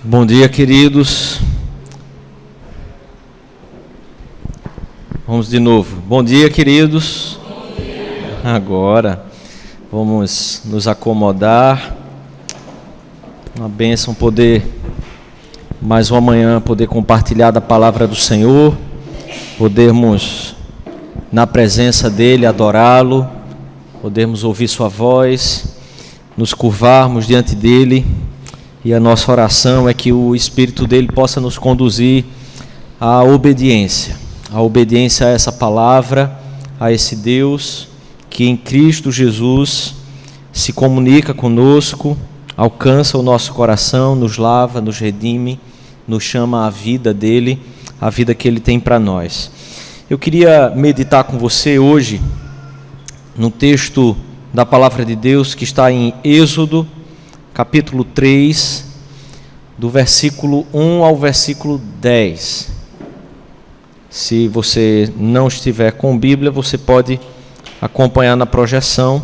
Bom dia, queridos. Vamos de novo. Bom dia, queridos. Bom dia. Agora vamos nos acomodar. Uma bênção poder, mais uma manhã, poder compartilhar da palavra do Senhor, podermos, na presença dEle, adorá-lo, podermos ouvir sua voz, nos curvarmos diante dEle. E a nossa oração é que o Espírito dele possa nos conduzir à obediência a essa palavra, a esse Deus que em Cristo Jesus se comunica conosco, alcança o nosso coração, nos lava, nos redime, nos chama à vida dele, a vida que ele tem para nós. Eu queria meditar com você hoje no texto da palavra de Deus que está em Êxodo, capítulo 3, do versículo 1 ao versículo 10. Se você não estiver com Bíblia, você pode acompanhar na projeção.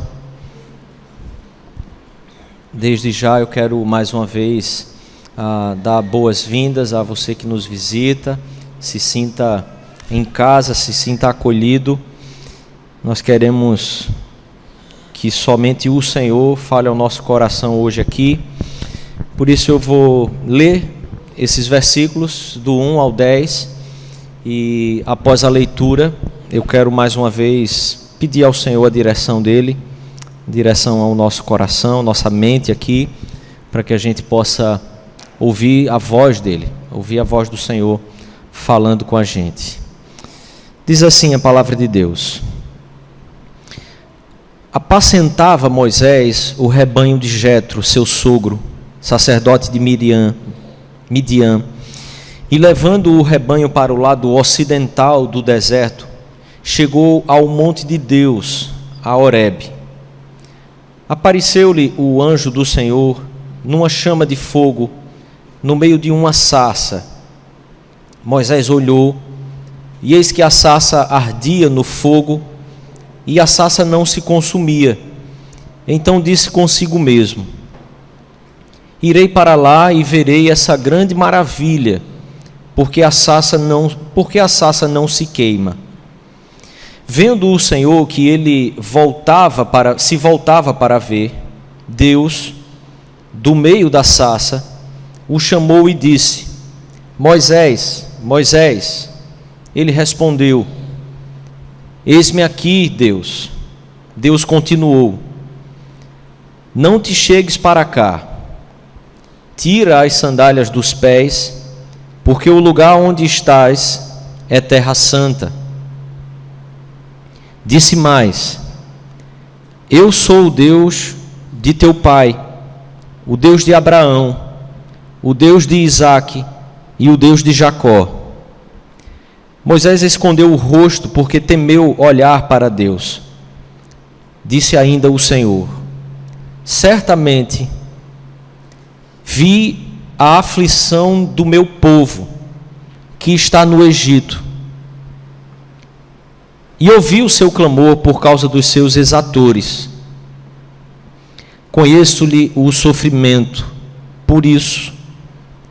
Desde já eu quero mais uma vez dar boas-vindas a você que nos visita, se sinta em casa, se sinta acolhido. Nós queremos que somente o Senhor fale ao nosso coração hoje aqui. Por isso eu vou ler esses versículos do 1 ao 10 e após a leitura eu quero mais uma vez pedir ao Senhor a direção dele, direção ao nosso coração, nossa mente aqui, para que a gente possa ouvir a voz dele, ouvir a voz do Senhor falando com a gente. Diz assim a palavra de Deus: apacentava Moisés o rebanho de Jetro, seu sogro, sacerdote de Midian, e levando o rebanho para o lado ocidental do deserto, chegou ao monte de Deus, a Horebe. Apareceu-lhe o anjo do Senhor numa chama de fogo, no meio de uma sarça. Moisés olhou, e eis que a sarça ardia no fogo, e a sarça não se consumia. Então disse consigo mesmo: irei para lá e verei essa grande maravilha, porque a sarça não se queima. Vendo o Senhor que ele se voltava para ver, Deus, do meio da sarça, o chamou e disse: Moisés, Moisés. Ele respondeu: eis-me aqui, Deus. Deus continuou: não te chegues para cá, tira as sandálias dos pés, porque o lugar onde estás é terra santa. Disse mais: eu sou o Deus de teu pai, o Deus de Abraão, o Deus de Isaque e o Deus de Jacó. Moisés escondeu o rosto porque temeu olhar para Deus. Disse ainda o Senhor: certamente vi a aflição do meu povo que está no Egito, e ouvi o seu clamor por causa dos seus exatores. Conheço-lhe o sofrimento, por isso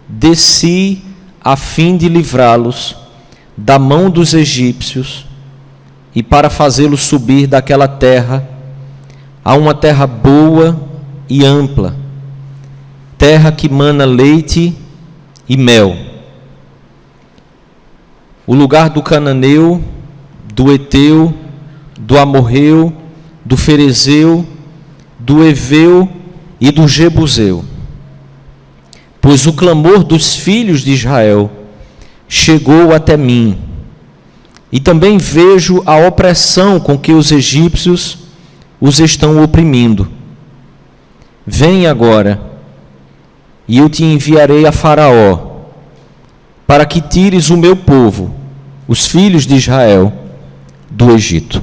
desci a fim de livrá-los da mão dos egípcios e para fazê-los subir daquela terra a uma terra boa e ampla, terra que mana leite e mel, o lugar do cananeu, do Eteu, do Amorreu, do Ferezeu, do Eveu e do Jebuseu. Pois o clamor dos filhos de Israel chegou até mim, e também vejo a opressão com que os egípcios os estão oprimindo. Vem agora, e eu te enviarei a Faraó, para que tires o meu povo, os filhos de Israel, do Egito.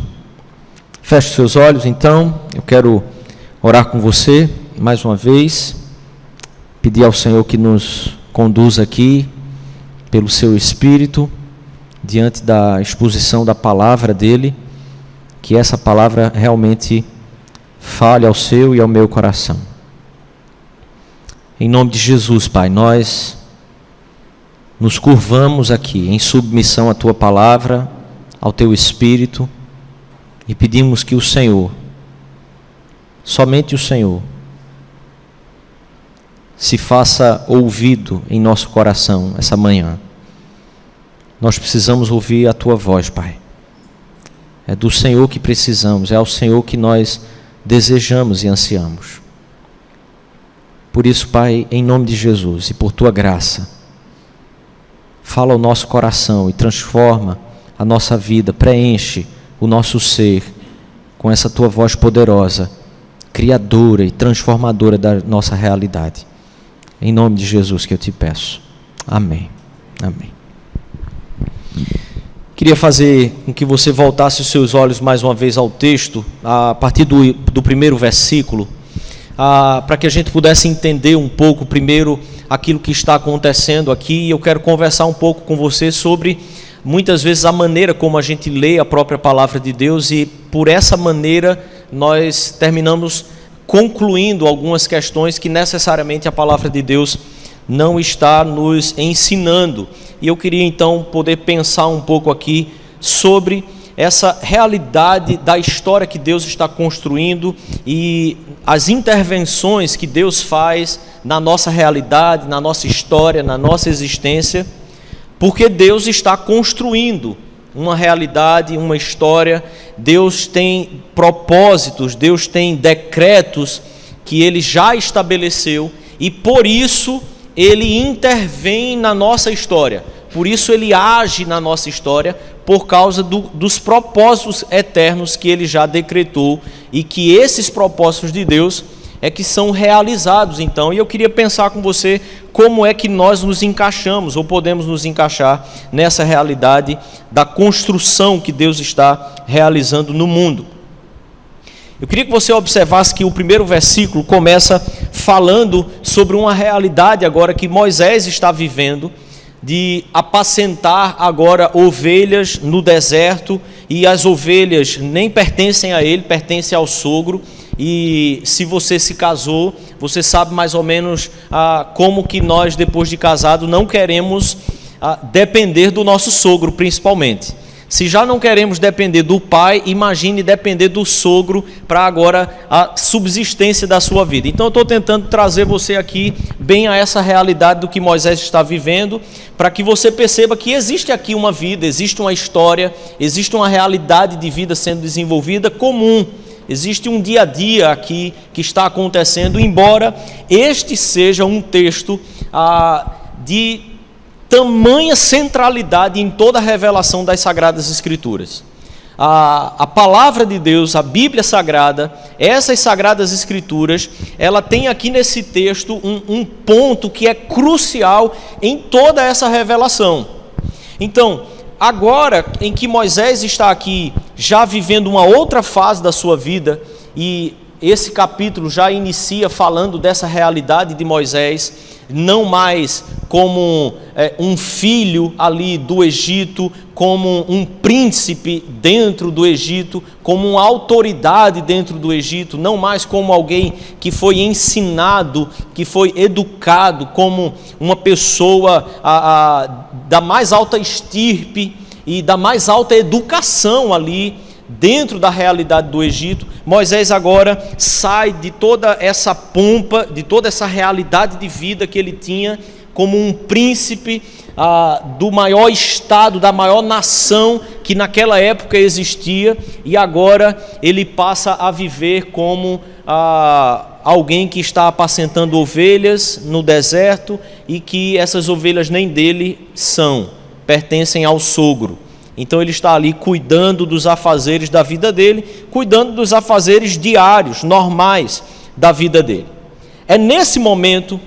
Feche seus olhos, então. Eu quero orar com você mais uma vez, pedir ao Senhor que nos conduza aqui pelo seu Espírito, diante da exposição da palavra dele, que essa palavra realmente fale ao seu e ao meu coração. Em nome de Jesus, Pai, nós nos curvamos aqui em submissão à Tua palavra, ao Teu Espírito, e pedimos que o Senhor, somente o Senhor, se faça ouvido em nosso coração essa manhã. Nós precisamos ouvir a Tua voz, Pai. É do Senhor que precisamos, é ao Senhor que nós desejamos e ansiamos. Por isso, Pai, em nome de Jesus e por Tua graça, fala ao nosso coração e transforma a nossa vida, preenche o nosso ser com essa Tua voz poderosa, criadora e transformadora da nossa realidade. Em nome de Jesus que eu te peço. Amém. Amém. Queria fazer com que você voltasse os seus olhos mais uma vez ao texto, a partir do primeiro versículo, para que a gente pudesse entender um pouco primeiro aquilo que está acontecendo aqui. E eu quero conversar um pouco com você sobre, muitas vezes, a maneira como a gente lê a própria palavra de Deus, e por essa maneira nós terminamos concluindo algumas questões que necessariamente a palavra de Deus não está nos ensinando. E eu queria então poder pensar um pouco aqui sobre essa realidade da história que Deus está construindo e as intervenções que Deus faz na nossa realidade, na nossa história, na nossa existência, porque Deus está construindo uma realidade, uma história. Deus tem propósitos, Deus tem decretos que Ele já estabeleceu, e por isso Ele intervém na nossa história, por isso Ele age na nossa história, por causa dos propósitos eternos que Ele já decretou, e que esses propósitos de Deus é que são realizados. Então, e eu queria pensar com você como é que nós nos encaixamos, ou podemos nos encaixar nessa realidade da construção que Deus está realizando no mundo. Eu queria que você observasse que o primeiro versículo começa falando sobre uma realidade agora que Moisés está vivendo, de apacentar agora ovelhas no deserto, e as ovelhas nem pertencem a ele, pertencem ao sogro. E se você se casou, você sabe mais ou menos como que nós, depois de casado, não queremos depender do nosso sogro, principalmente. Se já não queremos depender do pai, imagine depender do sogro para agora a subsistência da sua vida. Então eu estou tentando trazer você aqui bem a essa realidade do que Moisés está vivendo, para que você perceba que existe aqui uma vida, existe uma história, existe uma realidade de vida sendo desenvolvida comum. Existe um dia a dia aqui que está acontecendo, embora este seja um texto de tamanha centralidade em toda a revelação das Sagradas Escrituras. A palavra de Deus, a Bíblia Sagrada, essas Sagradas Escrituras, ela tem aqui nesse texto um ponto que é crucial em toda essa revelação. Então, agora em que Moisés está aqui já vivendo uma outra fase da sua vida, e esse capítulo já inicia falando dessa realidade de Moisés, não mais como um filho ali do Egito, como um príncipe dentro do Egito, como uma autoridade dentro do Egito, não mais como alguém que foi ensinado, que foi educado, como uma pessoa da mais alta estirpe e da mais alta educação ali dentro da realidade do Egito. Moisés agora sai de toda essa pompa, de toda essa realidade de vida que ele tinha como um príncipe do maior estado, da maior nação que naquela época existia, e agora ele passa a viver como alguém que está apacentando ovelhas no deserto, e que essas ovelhas nem dele são, pertencem ao sogro. Então ele está ali cuidando dos afazeres da vida dele, cuidando dos afazeres diários, normais da vida dele. É nesse momento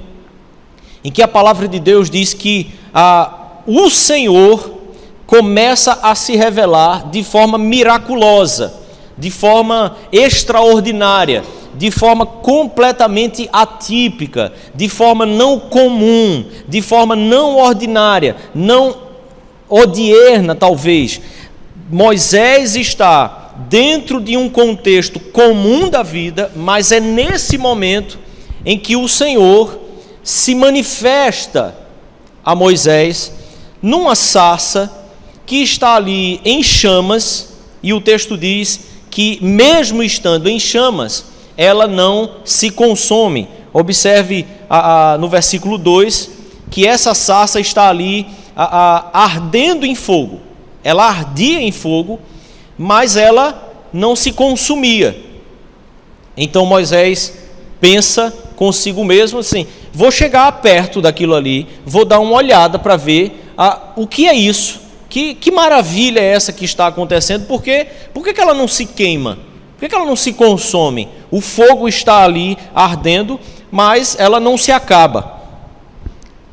em que a palavra de Deus diz que o Senhor começa a se revelar de forma miraculosa, de forma extraordinária, de forma completamente atípica, de forma não comum, de forma não ordinária, não odierna talvez. Moisés está dentro de um contexto comum da vida, mas é nesse momento em que o Senhor se manifesta a Moisés numa sarça que está ali em chamas, e o texto diz que mesmo estando em chamas, ela não se consome. Observe no versículo 2, que essa sarça está ali ardendo em fogo. Ela ardia em fogo, mas ela não se consumia. Então Moisés pensa consigo mesmo assim: vou chegar perto daquilo ali, vou dar uma olhada para ver o que é isso, que maravilha é essa que está acontecendo, por que ela não se queima, por que ela não se consome? O fogo está ali ardendo, mas ela não se acaba.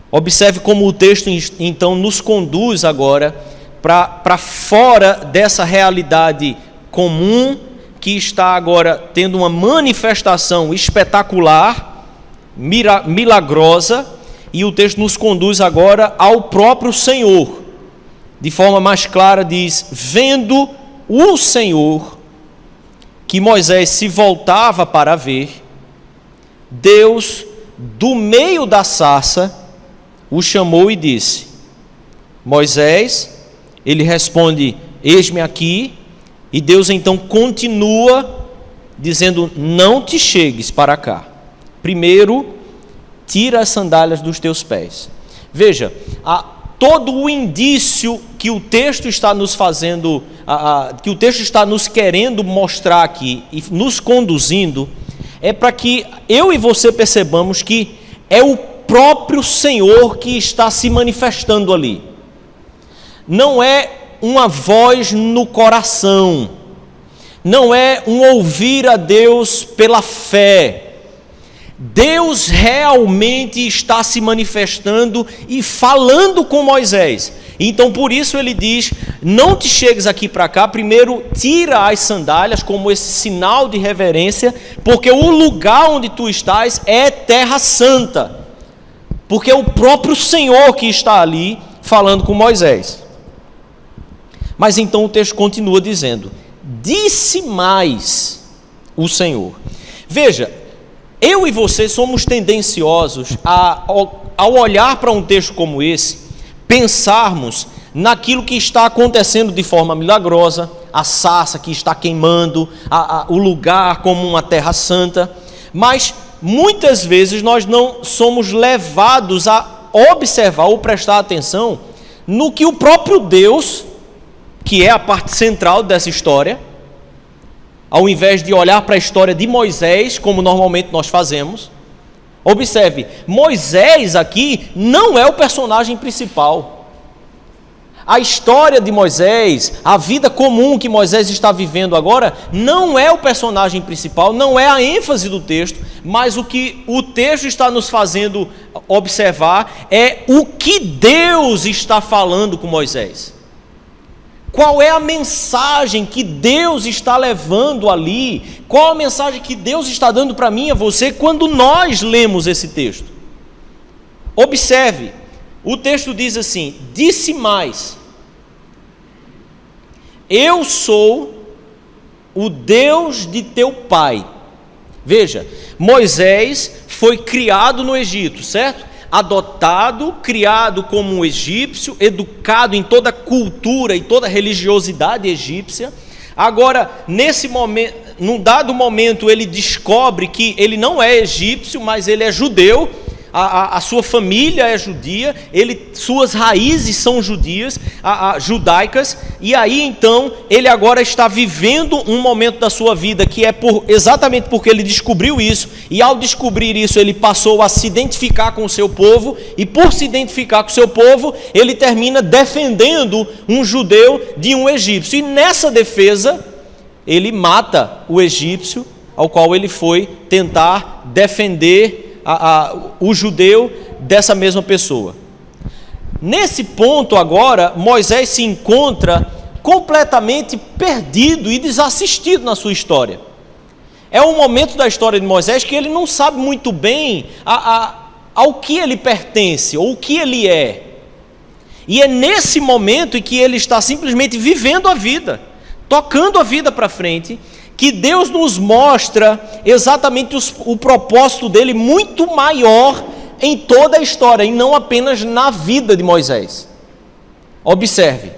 Observe como o texto então nos conduz agora para fora dessa realidade comum, que está agora tendo uma manifestação espetacular, milagrosa, e o texto nos conduz agora ao próprio Senhor. De forma mais clara diz: vendo o Senhor que Moisés se voltava para ver, Deus, do meio da sarça, o chamou e disse: Moisés. Ele responde: eis-me aqui. E Deus então continua dizendo: não te chegues para cá, primeiro tira as sandálias dos teus pés. Veja, todo o indício que o texto está nos fazendo, que o texto está nos querendo mostrar aqui e nos conduzindo, é para que eu e você percebamos que é o próprio Senhor que está se manifestando ali. Não é uma voz no coração, não é um ouvir a Deus pela fé. Deus realmente está se manifestando e falando com Moisés. Então por isso ele diz: não te chegues aqui para cá, primeiro tira as sandálias, como esse sinal de reverência, porque o lugar onde tu estás é terra santa, porque é o próprio Senhor que está ali falando com Moisés. Mas então o texto continua dizendo: disse mais o Senhor. Veja, eu e você somos tendenciosos ao olhar para um texto como esse, pensarmos naquilo que está acontecendo de forma milagrosa, a sarça que está queimando, o lugar como uma terra santa, mas muitas vezes nós não somos levados a observar ou prestar atenção no que o próprio Deus, que é a parte central dessa história, ao invés de olhar para a história de Moisés, como normalmente nós fazemos. Observe, Moisés aqui não é o personagem principal. A história de Moisés, a vida comum que Moisés está vivendo agora, não é o personagem principal, não é a ênfase do texto, mas o que o texto está nos fazendo observar é o que Deus está falando com Moisés. Qual é a mensagem que Deus está levando ali? Qual a mensagem que Deus está dando para mim e a você quando nós lemos esse texto? Observe, o texto diz assim: disse mais: eu sou o Deus de teu pai. Veja, Moisés foi criado no Egito, certo? Adotado, criado como um egípcio, educado em toda a cultura e toda a religiosidade egípcia. Agora, nesse momento, num dado momento, ele descobre que ele não é egípcio, mas ele é judeu. A sua família é judia, suas raízes são judaicas, e aí então ele agora está vivendo um momento da sua vida que é exatamente porque ele descobriu isso, e ao descobrir isso ele passou a se identificar com o seu povo, e por se identificar com o seu povo, ele termina defendendo um judeu de um egípcio, e nessa defesa ele mata o egípcio ao qual ele foi tentar defender o judeu dessa mesma pessoa. Nesse ponto agora, Moisés se encontra completamente perdido e desassistido na sua história. É um momento da história de Moisés que ele não sabe muito bem ao que ele pertence, ou o que ele é. E é nesse momento em que ele está simplesmente vivendo a vida, tocando a vida para frente, que Deus nos mostra exatamente o propósito dele muito maior em toda a história e não apenas na vida de Moisés. Observe,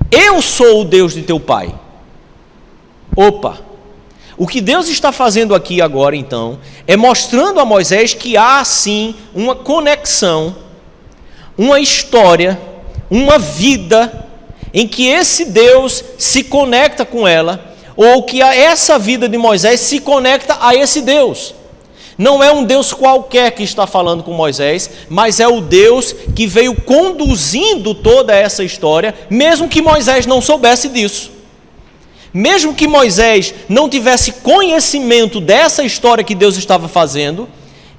eu sou o Deus de teu pai. Opa! O que Deus está fazendo aqui agora, então, é mostrando a Moisés que há, sim, uma conexão, uma história, uma vida, em que esse Deus se conecta com ela, ou que essa vida de Moisés se conecta a esse Deus. Não é um Deus qualquer que está falando com Moisés, mas é o Deus que veio conduzindo toda essa história, mesmo que Moisés não soubesse disso. Mesmo que Moisés não tivesse conhecimento dessa história que Deus estava fazendo,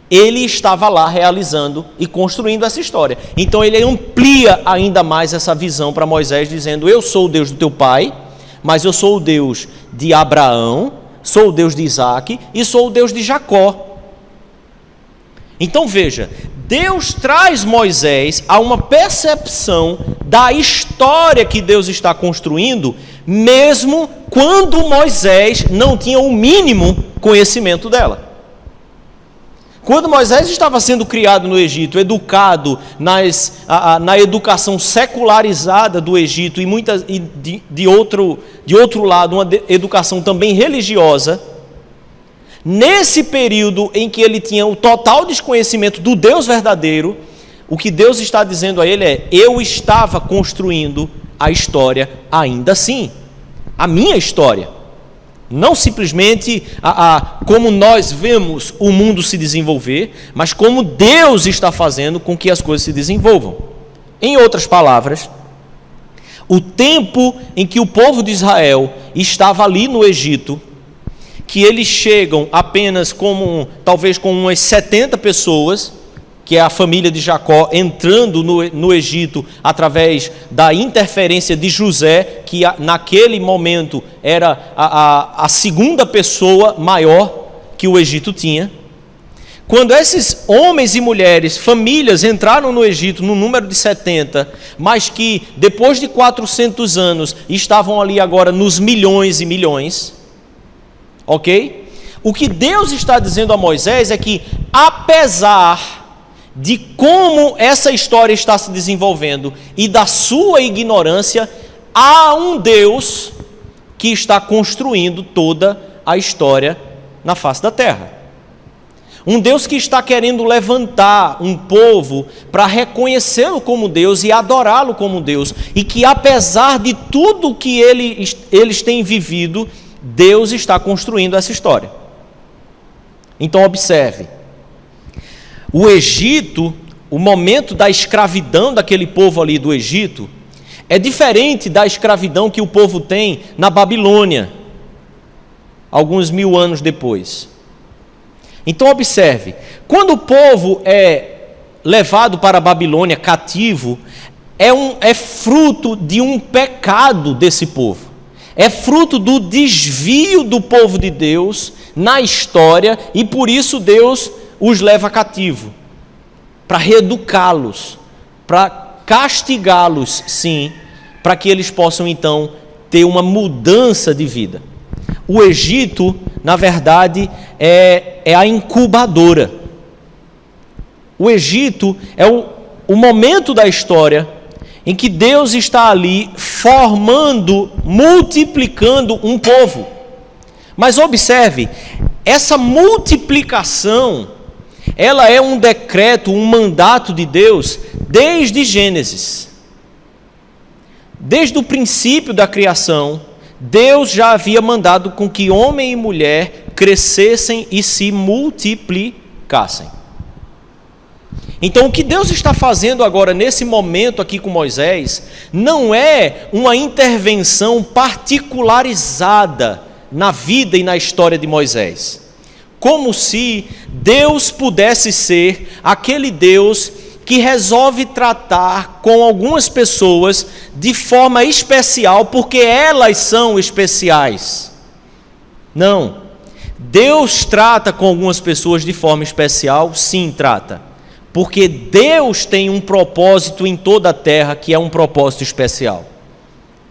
ele estava lá realizando e construindo essa história. Então ele amplia ainda mais essa visão para Moisés, dizendo: eu sou o Deus do teu pai, mas eu sou o Deus de Abraão, sou o Deus de Isaac e sou o Deus de Jacó. Então veja, Deus traz Moisés a uma percepção da história que Deus está construindo, mesmo quando Moisés não tinha o mínimo conhecimento dela. Quando Moisés estava sendo criado no Egito, educado na educação secularizada do Egito e de outro lado, uma educação também religiosa, nesse período em que ele tinha o total desconhecimento do Deus verdadeiro, o que Deus está dizendo a ele é: eu estava construindo a história ainda assim, a minha história. Não simplesmente como nós vemos o mundo se desenvolver, mas como Deus está fazendo com que as coisas se desenvolvam. Em outras palavras, o tempo em que o povo de Israel estava ali no Egito, que eles chegam apenas talvez com umas 70 pessoas, que é a família de Jacó entrando no Egito através da interferência de José, que naquele momento era a segunda pessoa maior que o Egito tinha. Quando esses homens e mulheres, famílias, entraram no Egito no número de 70, mas que depois de 400 anos estavam ali agora nos milhões e milhões, ok? O que Deus está dizendo a Moisés é que, apesar de como essa história está se desenvolvendo e da sua ignorância, há um Deus que está construindo toda a história na face da terra. Um Deus que está querendo levantar um povo para reconhecê-lo como Deus e adorá-lo como Deus, e que apesar de tudo que eles têm vivido, Deus está construindo essa história. Então observe, o Egito, o momento da escravidão daquele povo ali do Egito, é diferente da escravidão que o povo tem na Babilônia, alguns 1000 anos depois. Então observe, quando o povo é levado para a Babilônia cativo, é fruto de um pecado desse povo, é fruto do desvio do povo de Deus na história, e por isso Deus os leva cativo, para reeducá-los, para castigá-los, sim, para que eles possam então ter uma mudança de vida. O Egito, na verdade, é a incubadora. O Egito é o momento da história em que Deus está ali formando, multiplicando um povo. Mas observe, essa multiplicação, ela é um decreto, um mandato de Deus desde Gênesis. Desde o princípio da criação, Deus já havia mandado com que homem e mulher crescessem e se multiplicassem. Então, o que Deus está fazendo agora, nesse momento aqui com Moisés, não é uma intervenção particularizada na vida e na história de Moisés. Como se Deus pudesse ser aquele Deus que resolve tratar com algumas pessoas de forma especial, porque elas são especiais. Não. Deus trata com algumas pessoas de forma especial, sim, trata. Porque Deus tem um propósito em toda a terra, que é um propósito especial.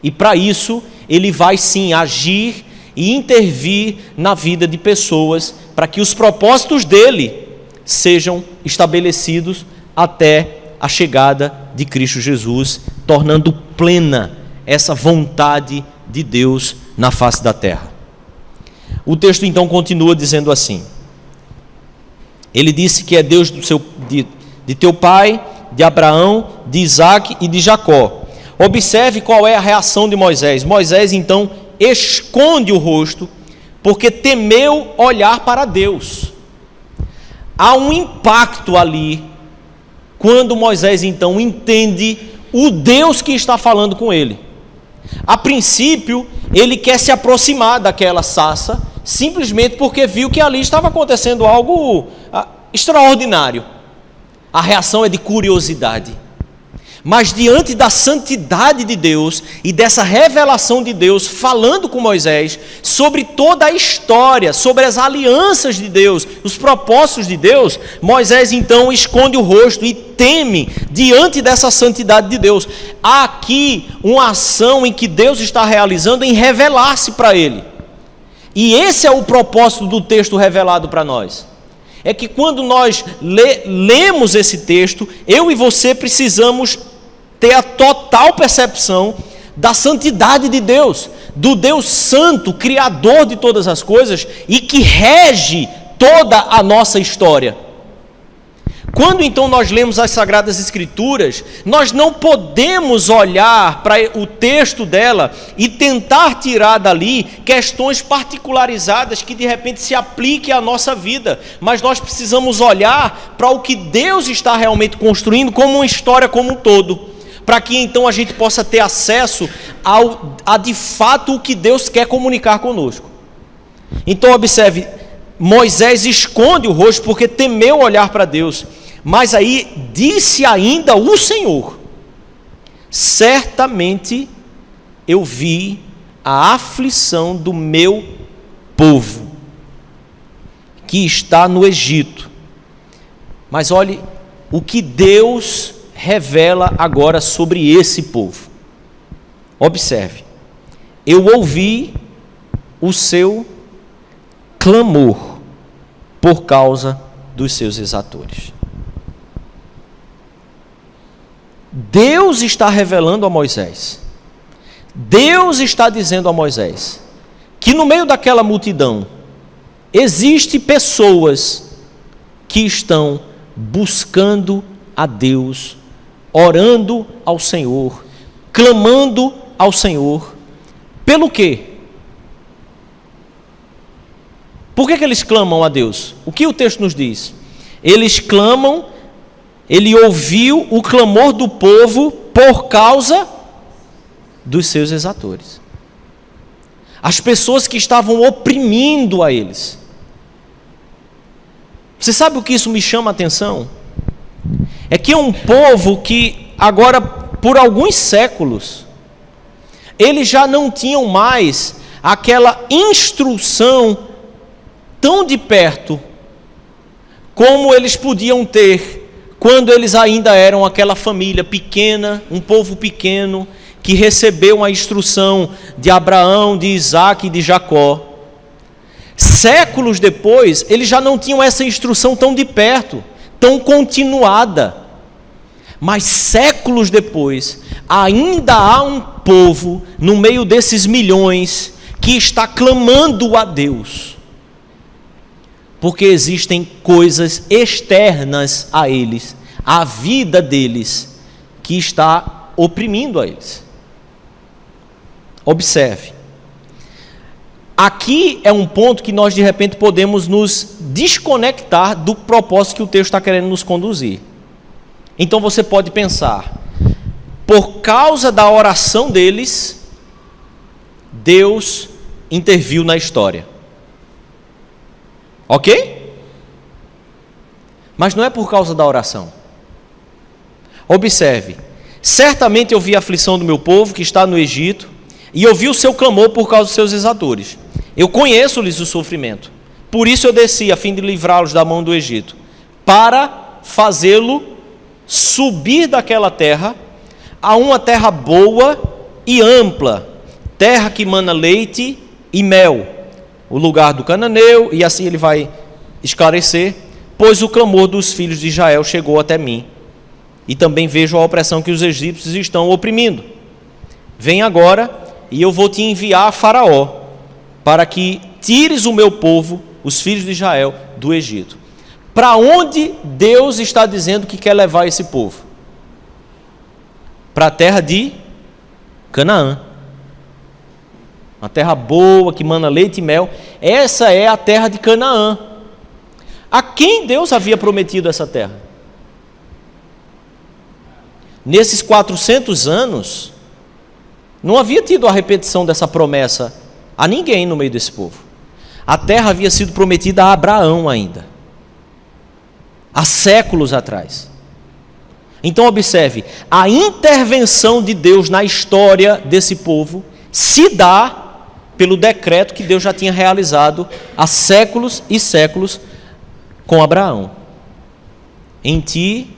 E para isso, Ele vai sim agir e intervir na vida de pessoas, para que os propósitos dele sejam estabelecidos até a chegada de Cristo Jesus, tornando plena essa vontade de Deus na face da terra. O texto então continua dizendo assim: ele disse que é Deus de teu pai, de Abraão, de Isaque e de Jacó. Observe qual é a reação de Moisés. Moisés então esconde o rosto, porque temeu olhar para Deus. Há um impacto ali, quando Moisés então entende o Deus que está falando com ele. A princípio, ele quer se aproximar daquela sarça, simplesmente porque viu que ali estava acontecendo algo extraordinário. A reação é de curiosidade. Mas diante da santidade de Deus e dessa revelação de Deus falando com Moisés sobre toda a história, sobre as alianças de Deus, os propósitos de Deus, Moisés então esconde o rosto e teme diante dessa santidade de Deus. Há aqui uma ação em que Deus está realizando em revelar-se para ele. E esse é o propósito do texto revelado para nós. É que quando nós lemos esse texto, eu e você precisamos ter a total percepção da santidade de Deus, do Deus santo, criador de todas as coisas e que rege toda a nossa história. Quando então nós lemos as Sagradas Escrituras, nós não podemos olhar para o texto dela e tentar tirar dali questões particularizadas que de repente se apliquem à nossa vida, mas nós precisamos olhar para o que Deus está realmente construindo como uma história como um todo, para que então a gente possa ter acesso a de fato o que Deus quer comunicar conosco. Então observe, Moisés esconde o rosto porque temeu olhar para Deus. Mas aí disse ainda o Senhor: certamente eu vi a aflição do meu povo, que está no Egito. Mas olhe o que Deus revela agora sobre esse povo. Observe: eu ouvi o seu clamor por causa dos seus exatores. Deus está revelando a Moisés, Deus está dizendo a Moisés, que no meio daquela multidão, existem pessoas que estão buscando a Deus, orando ao Senhor, clamando ao Senhor. Pelo quê? Por que eles clamam a Deus? O que o texto nos diz? Eles clamam. Ele ouviu o clamor do povo por causa dos seus exatores. As pessoas que estavam oprimindo a eles. Você sabe o que isso me chama a atenção? É que é um povo que agora, por alguns séculos, eles já não tinham mais aquela instrução tão de perto como eles podiam ter quando eles ainda eram aquela família pequena, um povo pequeno, que recebeu a instrução de Abraão, de Isaque e de Jacó. Séculos depois, eles já não tinham essa instrução tão de perto, tão continuada. Mas séculos depois, ainda há um povo no meio desses milhões que está clamando a Deus. Porque existem coisas externas a eles, à vida deles, que está oprimindo a eles. Observe. Aqui é um ponto que nós de repente podemos nos desconectar do propósito que o texto está querendo nos conduzir. Então você pode pensar, por causa da oração deles, Deus interviu na história. Ok? Mas não é por causa da oração. Observe: certamente eu vi a aflição do meu povo que está no Egito, e ouvi o seu clamor por causa dos seus exatores. Eu conheço-lhes o sofrimento, por isso eu desci a fim de livrá-los da mão do Egito, para fazê-lo subir daquela terra a uma terra boa e ampla, terra que mana leite e mel, o lugar do cananeu, e assim ele vai esclarecer, pois o clamor dos filhos de Israel chegou até mim, e também vejo a opressão que os egípcios estão oprimindo. Vem agora, e eu vou te enviar a Faraó, para que tires o meu povo, os filhos de Israel, do Egito. Para onde Deus está dizendo que quer levar esse povo? Para a terra de Canaã. Uma terra boa, que mana leite e mel. Essa é a terra de Canaã. A quem Deus havia prometido essa terra? Nesses 400 anos, não havia tido a repetição dessa promessa a ninguém no meio desse povo. A terra havia sido prometida a Abraão ainda, há séculos atrás. Então observe, a intervenção de Deus na história desse povo se dá pelo decreto que Deus já tinha realizado há séculos e séculos com Abraão. Em ti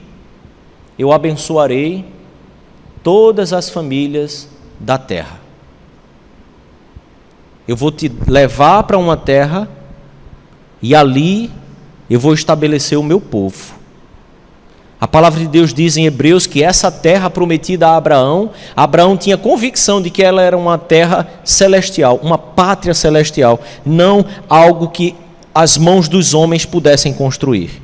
eu abençoarei todas as famílias da terra. Eu vou te levar para uma terra e ali eu vou estabelecer o meu povo. A palavra de Deus diz em Hebreus que essa terra prometida a Abraão, Abraão tinha convicção de que ela era uma terra celestial, uma pátria celestial, não algo que as mãos dos homens pudessem construir.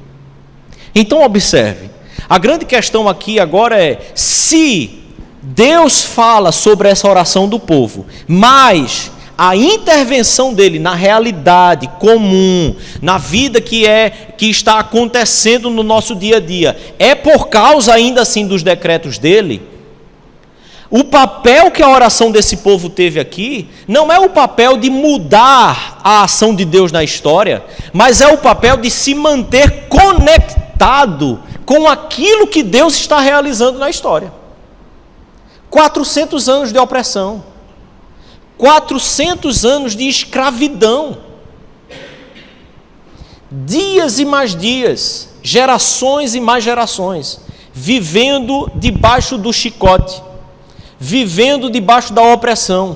Então observe, a grande questão aqui agora é, se Deus fala sobre essa oração do povo, mas a intervenção dele na realidade comum, na vida que está acontecendo no nosso dia a dia, é por causa ainda assim dos decretos dele, o papel que a oração desse povo teve aqui, não é o papel de mudar a ação de Deus na história, mas é o papel de se manter conectado com aquilo que Deus está realizando na história. 400 anos de opressão, 400 anos de escravidão, dias e mais dias, gerações e mais gerações, vivendo debaixo do chicote, vivendo debaixo da opressão,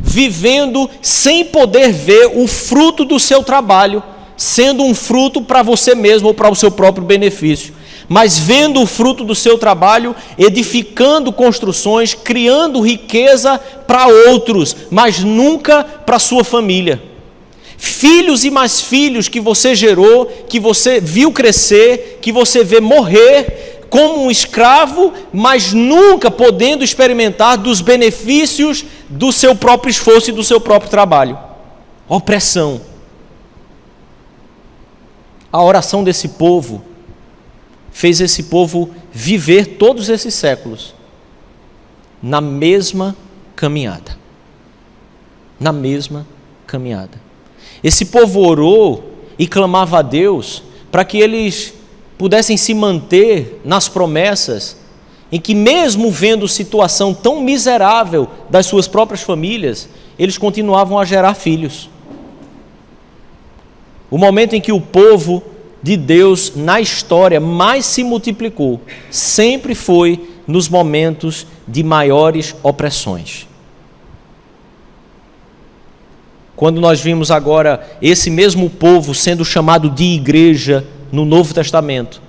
vivendo sem poder ver o fruto do seu trabalho, sendo um fruto para você mesmo ou para o seu próprio benefício, mas vendo o fruto do seu trabalho, edificando construções, criando riqueza para outros, mas nunca para a sua família. Filhos e mais filhos que você gerou, que você viu crescer, que você vê morrer como um escravo, mas nunca podendo experimentar dos benefícios do seu próprio esforço e do seu próprio trabalho. Opressão. A oração desse povo fez esse povo viver todos esses séculos na mesma caminhada. Na mesma caminhada. Esse povo orou e clamava a Deus para que eles pudessem se manter nas promessas, em que mesmo vendo situação tão miserável das suas próprias famílias, eles continuavam a gerar filhos. O momento em que o povo de Deus na história mais se multiplicou, sempre foi nos momentos de maiores opressões. Quando nós vimos agora esse mesmo povo sendo chamado de igreja no Novo Testamento,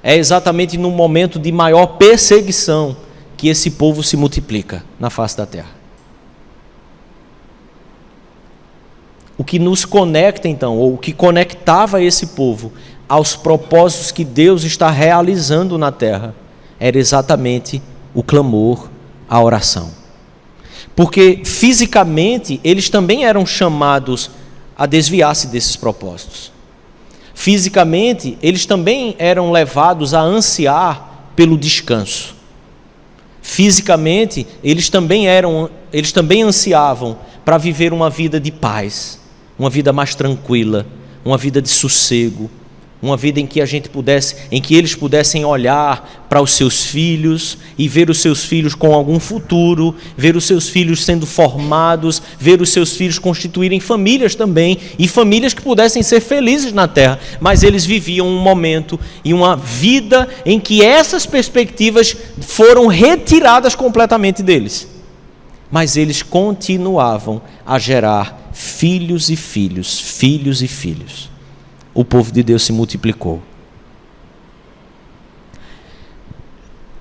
é exatamente no momento de maior perseguição que esse povo se multiplica na face da terra. O que nos conecta então, ou o que conectava esse povo aos propósitos que Deus está realizando na terra, era exatamente o clamor, a oração. Porque fisicamente eles também eram chamados a desviar-se desses propósitos. Fisicamente eles também eram levados a ansiar pelo descanso. Fisicamente eles também ansiavam para viver uma vida de paz, uma vida mais tranquila, uma vida de sossego, uma vida em que eles pudessem olhar para os seus filhos e ver os seus filhos com algum futuro, ver os seus filhos sendo formados, ver os seus filhos constituírem famílias também, e famílias que pudessem ser felizes na terra, mas eles viviam um momento e uma vida em que essas perspectivas foram retiradas completamente deles, mas eles continuavam a gerar filhos e filhos, filhos e filhos. o povo de Deus se multiplicou.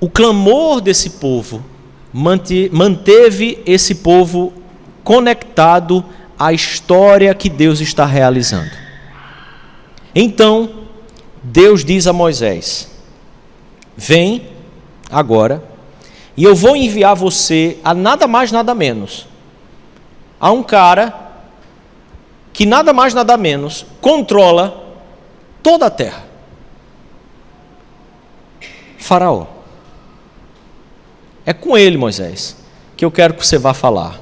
O clamor desse povo manteve esse povo conectado à história que Deus está realizando. Então, Deus diz a Moisés: vem agora, e eu vou enviar você a nada mais, nada menos, a um cara que nada mais, nada menos controla toda a terra. Faraó. É com ele, Moisés, que eu quero que você vá falar.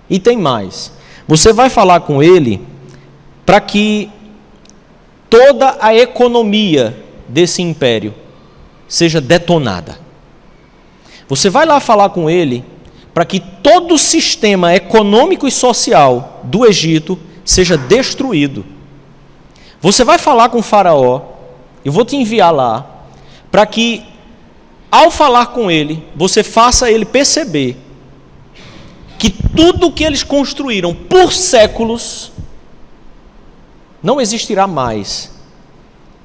E tem mais. Você vai falar com ele para que toda a economia desse império seja detonada. Você vai lá falar com ele para que todo o sistema econômico e social do Egito seja destruído. Você vai falar com o Faraó, eu vou te enviar lá, para que, ao falar com ele, você faça ele perceber que tudo o que eles construíram por séculos não existirá mais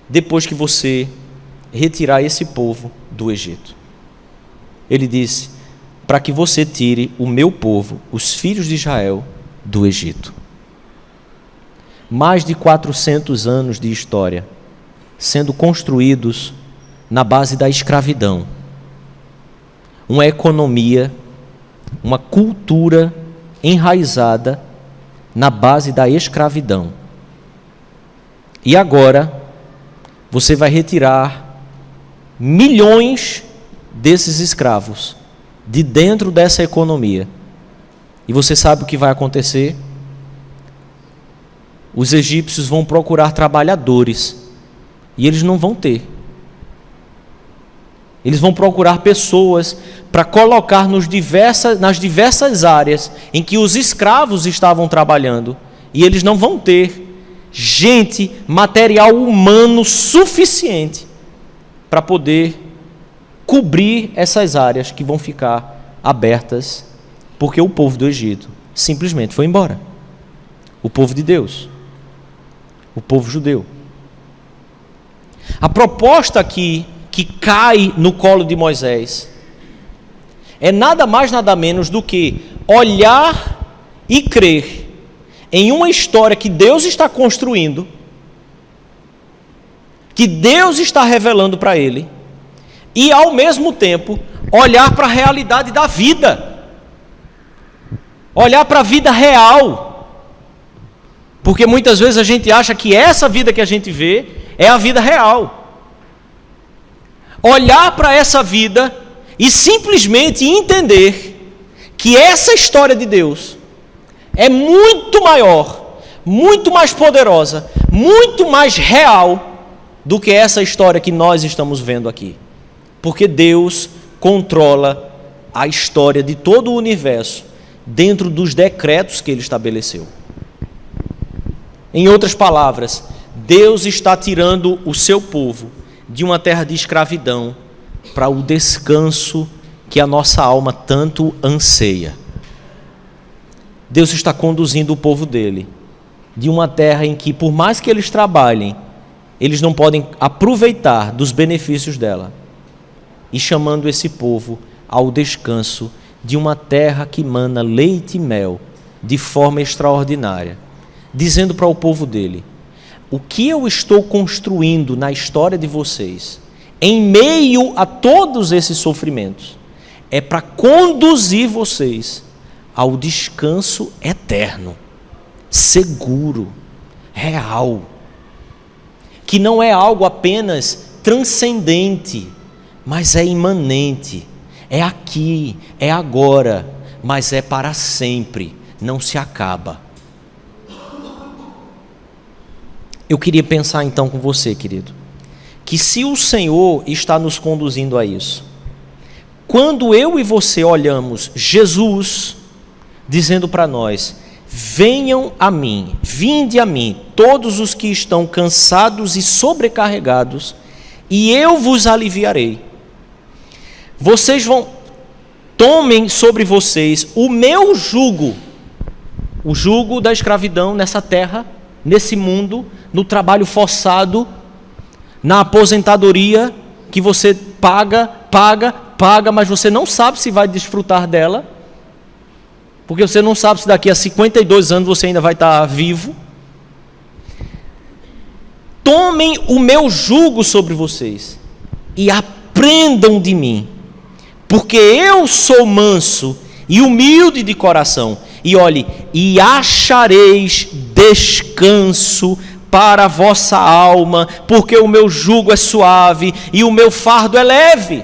depois que você retirar esse povo do Egito. Ele disse: para que você tire o meu povo, os filhos de Israel, do Egito. Mais de 400 anos de história sendo construídos na base da escravidão. Uma economia, uma cultura enraizada na base da escravidão. E agora, você vai retirar milhões desses escravos de dentro dessa economia. E você sabe o que vai acontecer? Os egípcios vão procurar trabalhadores e eles não vão ter. Eles vão procurar pessoas para colocar nas diversas áreas em que os escravos estavam trabalhando, e eles não vão ter gente, material humano suficiente para poder cobrir essas áreas que vão ficar abertas, porque o povo do Egito simplesmente foi embora. O povo de Deus, o povo judeu. A proposta aqui que cai no colo de Moisés é nada mais, nada menos do que olhar e crer em uma história que Deus está construindo, que Deus está revelando para ele, e ao mesmo tempo olhar para a realidade da vida, olhar para a vida real, porque muitas vezes a gente acha que essa vida que a gente vê é a vida real. Olhar para essa vida e simplesmente entender que essa história de Deus é muito maior, muito mais poderosa, muito mais real do que essa história que nós estamos vendo aqui. Porque Deus controla a história de todo o universo dentro dos decretos que Ele estabeleceu. Em outras palavras, Deus está tirando o seu povo de uma terra de escravidão para o descanso que a nossa alma tanto anseia. Deus está conduzindo o povo dele de uma terra em que, por mais que eles trabalhem, eles não podem aproveitar dos benefícios dela, e chamando esse povo ao descanso de uma terra que mana leite e mel de forma extraordinária, dizendo para o povo dele: o que eu estou construindo na história de vocês, em meio a todos esses sofrimentos, é para conduzir vocês ao descanso eterno, seguro, real, que não é algo apenas transcendente, mas é imanente, é aqui, é agora, mas é para sempre, não se acaba. Eu queria pensar então com você, querido, que se o Senhor está nos conduzindo a isso, quando eu e você olhamos Jesus dizendo para nós: venham a mim, vinde a mim, todos os que estão cansados e sobrecarregados, e eu vos aliviarei. Vocês tomem sobre vocês o meu jugo, o jugo da escravidão nessa terra nesse mundo, no trabalho forçado, na aposentadoria que você paga, mas você não sabe se vai desfrutar dela, porque você não sabe se daqui a 52 anos você ainda vai estar vivo. Tomem o meu jugo sobre vocês e aprendam de mim, porque eu sou manso e humilde de coração, e olhe, e achareis descanso para a vossa alma, porque o meu jugo é suave e o meu fardo é leve.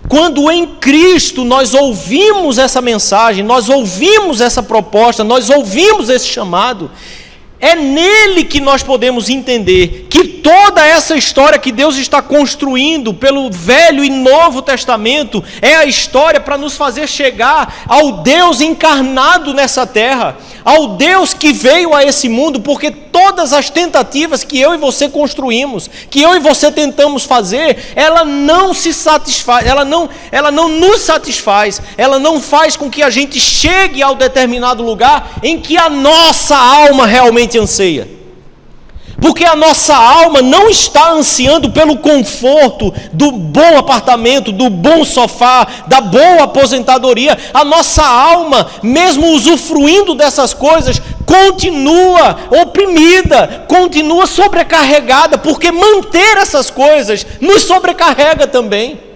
Quando em Cristo nós ouvimos essa mensagem, nós ouvimos essa proposta, nós ouvimos esse chamado, é nele que nós podemos entender que toda essa história que Deus está construindo pelo Velho e Novo Testamento é a história para nos fazer chegar ao Deus encarnado nessa terra, ao Deus que veio a esse mundo, porque todas as tentativas que eu e você construímos, que eu e você tentamos fazer, ela não se satisfaz, ela não nos satisfaz, ela não faz com que a gente chegue ao determinado lugar em que a nossa alma realmente anseia. Porque a nossa alma não está ansiando pelo conforto do bom apartamento, do bom sofá, da boa aposentadoria. A nossa alma, mesmo usufruindo dessas coisas, continua oprimida, continua sobrecarregada, porque manter essas coisas nos sobrecarrega também.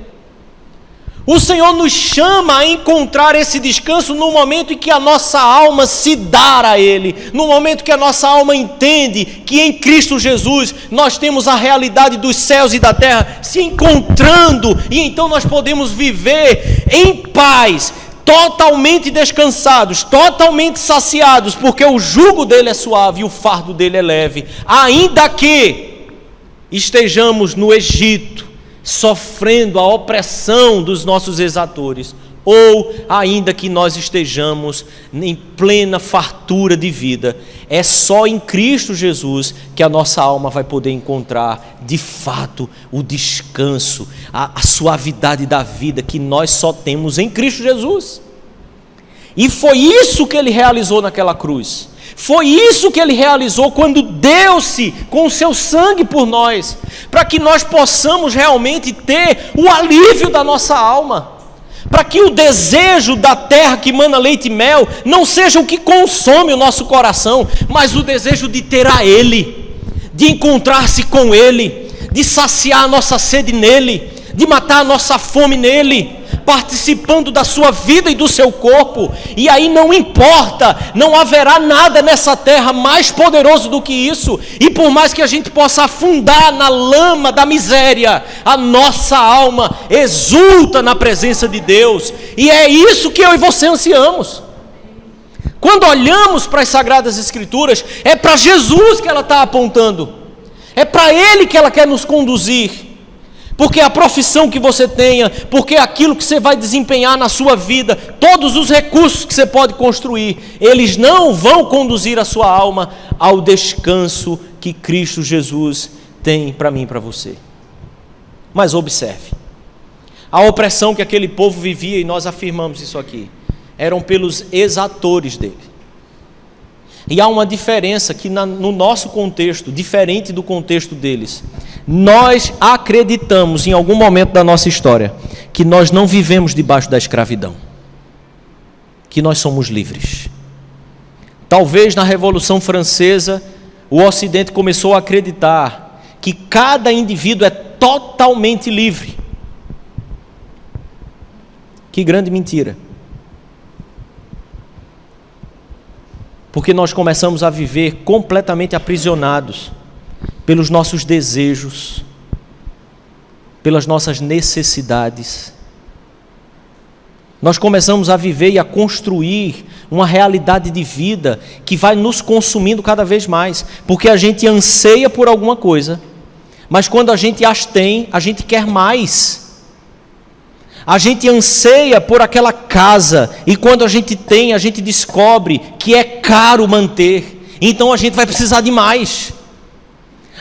O Senhor nos chama a encontrar esse descanso no momento em que a nossa alma se dá a Ele, no momento que a nossa alma entende que em Cristo Jesus nós temos a realidade dos céus e da terra se encontrando, e então nós podemos viver em paz, totalmente descansados, totalmente saciados, porque o jugo dele é suave e o fardo dele é leve, ainda que estejamos no Egito, sofrendo a opressão dos nossos exatores, ou ainda que nós estejamos em plena fartura de vida. É só em Cristo Jesus que a nossa alma vai poder encontrar de fato o descanso, a suavidade da vida que nós só temos em Cristo Jesus. E foi isso que ele realizou naquela cruz. Foi isso que ele realizou quando deu-se com o seu sangue por nós, para que nós possamos realmente ter o alívio da nossa alma, para que o desejo da terra que mana leite e mel não seja o que consome o nosso coração, mas o desejo de ter a Ele, de encontrar-se com Ele, de saciar a nossa sede nele, de matar a nossa fome nele, participando da sua vida e do seu corpo. E aí não importa, não haverá nada nessa terra mais poderoso do que isso. E por mais que a gente possa afundar na lama da miséria, a nossa alma exulta na presença de Deus. E é isso que eu e você ansiamos. Quando olhamos para as Sagradas Escrituras, é para Jesus que ela está apontando, é para Ele que ela quer nos conduzir. Porque a profissão que você tenha, porque aquilo que você vai desempenhar na sua vida, todos os recursos que você pode construir, eles não vão conduzir a sua alma ao descanso que Cristo Jesus tem para mim e para você. Mas observe, a opressão que aquele povo vivia, e nós afirmamos isso aqui, eram pelos exatores dele. E há uma diferença que no nosso contexto, diferente do contexto deles, nós acreditamos em algum momento da nossa história que nós não vivemos debaixo da escravidão, que nós somos livres. Talvez na Revolução Francesa o Ocidente começou a acreditar que cada indivíduo é totalmente livre. Que grande mentira! Porque nós começamos a viver completamente aprisionados pelos nossos desejos, pelas nossas necessidades. Nós começamos a viver e a construir uma realidade de vida que vai nos consumindo cada vez mais, porque a gente anseia por alguma coisa, mas quando a gente as tem, a gente quer mais. A gente anseia por aquela casa, e quando a gente tem, a gente descobre que é caro manter, então a gente vai precisar de mais.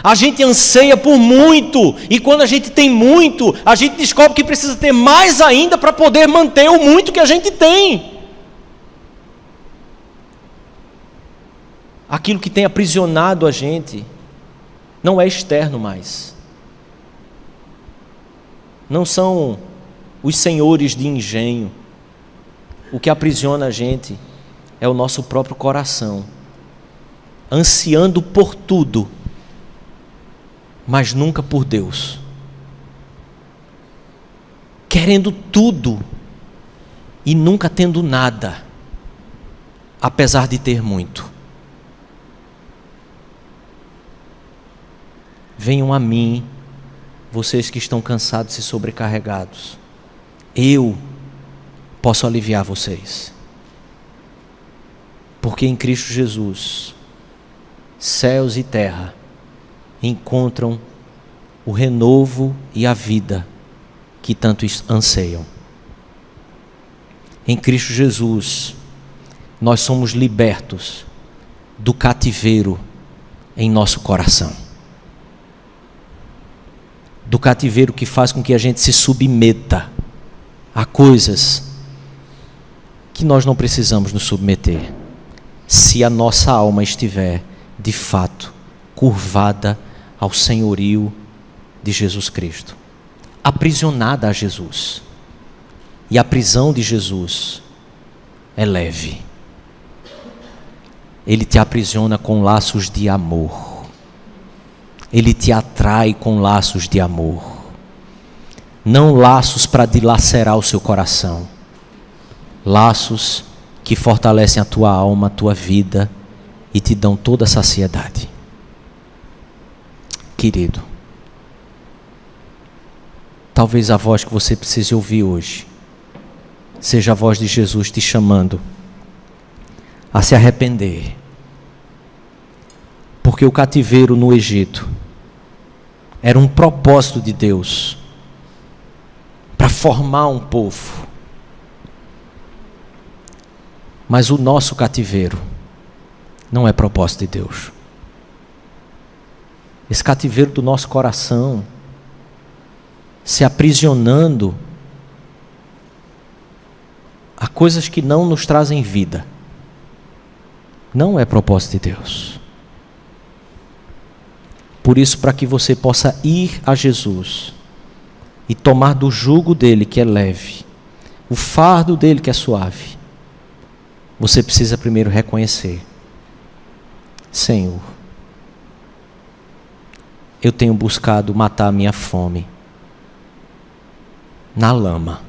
A gente anseia por muito, e quando a gente tem muito, a gente descobre que precisa ter mais ainda para poder manter o muito que a gente tem. aquilo que tem aprisionado a gente, não é externo mais. Não são os senhores de engenho. O que aprisiona a gente é o nosso próprio coração, ansiando por tudo, mas nunca por Deus. Querendo tudo e nunca tendo nada, apesar de ter muito. Venham a mim, vocês que estão cansados e sobrecarregados. Eu posso aliviar vocês. Porque em Cristo Jesus, céus e terra encontram o renovo e a vida que tanto anseiam. Em Cristo Jesus, nós somos libertos do cativeiro em nosso coração. Do cativeiro que faz com que a gente se submeta a coisas que nós não precisamos nos submeter, se a nossa alma estiver, de fato, curvada ao senhorio de Jesus Cristo, aprisionada a Jesus. E a prisão de Jesus é leve. Ele te aprisiona com laços de amor. Ele te atrai com laços de amor. Não laços para dilacerar o seu coração. Laços que fortalecem a tua alma, a tua vida e te dão toda a saciedade. Querido, talvez a voz que você precise ouvir hoje seja a voz de Jesus te chamando a se arrepender. Porque o cativeiro no Egito era um propósito de Deus para formar um povo. Mas o nosso cativeiro não é propósito de Deus. Esse cativeiro do nosso coração, se aprisionando a coisas que não nos trazem vida, não é propósito de Deus. Por isso, para que você possa ir a Jesus e tomar do jugo dele, que é leve, o fardo dele, que é suave, você precisa primeiro reconhecer: Senhor, eu tenho buscado matar a minha fome na lama.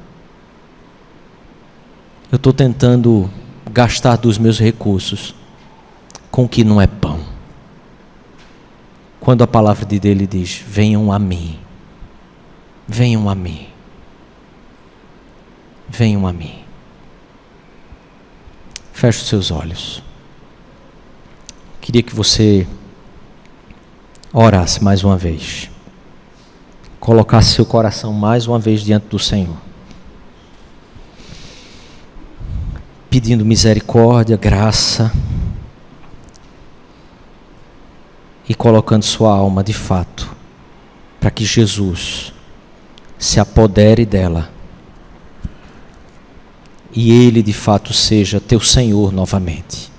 Eu estou tentando gastar dos meus recursos com o que não é pão. Quando a palavra de Deus diz: venham a mim, venham a mim, venham a mim. Feche os seus olhos. Queria que você orasse mais uma vez. Colocasse seu coração mais uma vez diante do Senhor. Pedindo misericórdia, graça. E colocando sua alma de fato, para que Jesus se apodere dela. E Ele de fato seja teu Senhor novamente.